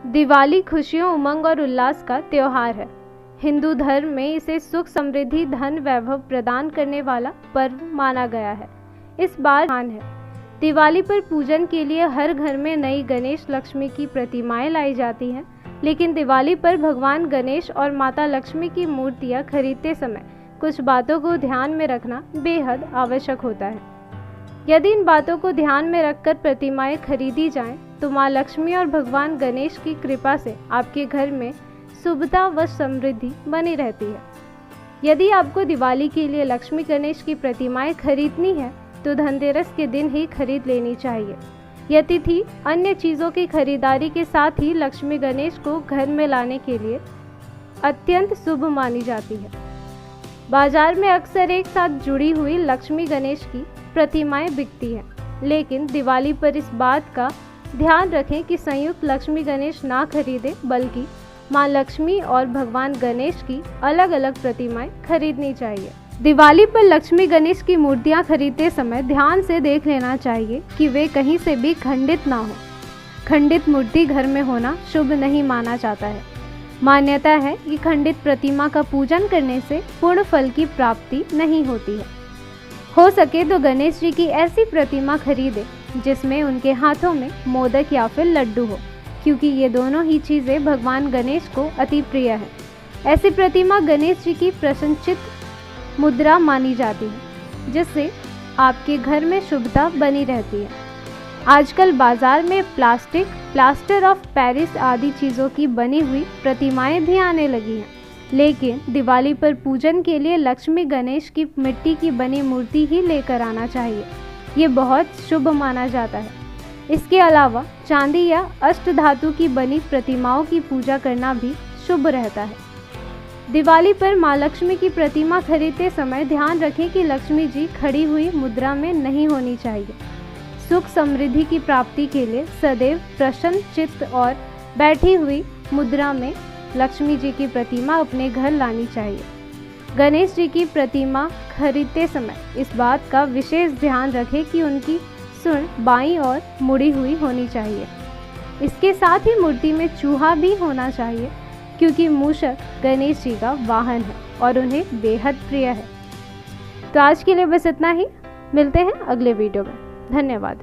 दिवाली खुशियों, उमंग और उल्लास का त्योहार है। हिंदू धर्म में इसे सुख, समृद्धि, धन, वैभव प्रदान करने वाला पर्व माना गया है। इस बार है दिवाली पर पूजन के लिए हर घर में नई गणेश लक्ष्मी की प्रतिमाएं लाई जाती हैं, लेकिन दिवाली पर भगवान गणेश और माता लक्ष्मी की मूर्तियां खरीदते समय कुछ बातों को ध्यान में रखना बेहद आवश्यक होता है। यदि इन बातों को ध्यान में रखकर प्रतिमाएं खरीदी जाएं, तो मां लक्ष्मी और भगवान गणेश की कृपा से आपके घर में शुभता व समृद्धि बनी रहती है। यदि आपको दिवाली के लिए लक्ष्मी गणेश की प्रतिमाएं खरीदनी है, तो धनतेरस के दिन ही खरीद लेनी चाहिए। यह तिथि अन्य चीज़ों की खरीदारी के साथ ही लक्ष्मी गणेश को घर में लाने के लिए अत्यंत शुभ मानी जाती है। बाजार में अक्सर एक साथ जुड़ी हुई लक्ष्मी गणेश की प्रतिमाएं बिकती हैं, लेकिन दिवाली पर इस बात का ध्यान रखें कि संयुक्त लक्ष्मी गणेश ना खरीदें, बल्कि मां लक्ष्मी और भगवान गणेश की अलग अलग प्रतिमाएं खरीदनी चाहिए। दिवाली पर लक्ष्मी गणेश की मूर्तियां खरीदते समय ध्यान से देख लेना चाहिए कि वे कहीं से भी खंडित ना हो। खंडित मूर्ति घर में होना शुभ नहीं माना जाता है। मान्यता है कि खंडित प्रतिमा का पूजन करने से पूर्ण फल की प्राप्ति नहीं होती है। हो सके तो गणेश जी की ऐसी प्रतिमा खरीदें जिसमें उनके हाथों में मोदक या फिर लड्डू हो, क्योंकि ये दोनों ही चीज़ें भगवान गणेश को अति प्रिय है। ऐसी प्रतिमा गणेश जी की प्रसन्नचित मुद्रा मानी जाती है, जिससे आपके घर में शुभता बनी रहती है। आजकल बाजार में प्लास्टिक, प्लास्टर ऑफ पेरिस आदि चीज़ों की बनी हुई प्रतिमाएं भी आने लगी हैं, लेकिन दिवाली पर पूजन के लिए लक्ष्मी गणेश की मिट्टी की बनी मूर्ति ही लेकर आना चाहिए। ये बहुत शुभ माना जाता है। इसके अलावा चांदी या अष्टधातु की बनी प्रतिमाओं की पूजा करना भी शुभ रहता है। दिवाली पर मां लक्ष्मी की प्रतिमा खरीदते समय ध्यान रखें कि लक्ष्मी जी खड़ी हुई मुद्रा में नहीं होनी चाहिए। सुख समृद्धि की प्राप्ति के लिए सदैव प्रसन्न चित्त और बैठी हुई मुद्रा में लक्ष्मी जी की प्रतिमा अपने घर लानी चाहिए। गणेश जी की प्रतिमा खरीदते समय इस बात का विशेष ध्यान रखें कि उनकी सुन बाईं ओर मुड़ी हुई होनी चाहिए। इसके साथ ही मूर्ति में चूहा भी होना चाहिए, क्योंकि मूषक गणेश जी का वाहन है और उन्हें बेहद प्रिय है। तो आज के लिए बस इतना ही। मिलते हैं अगले वीडियो में। धन्यवाद।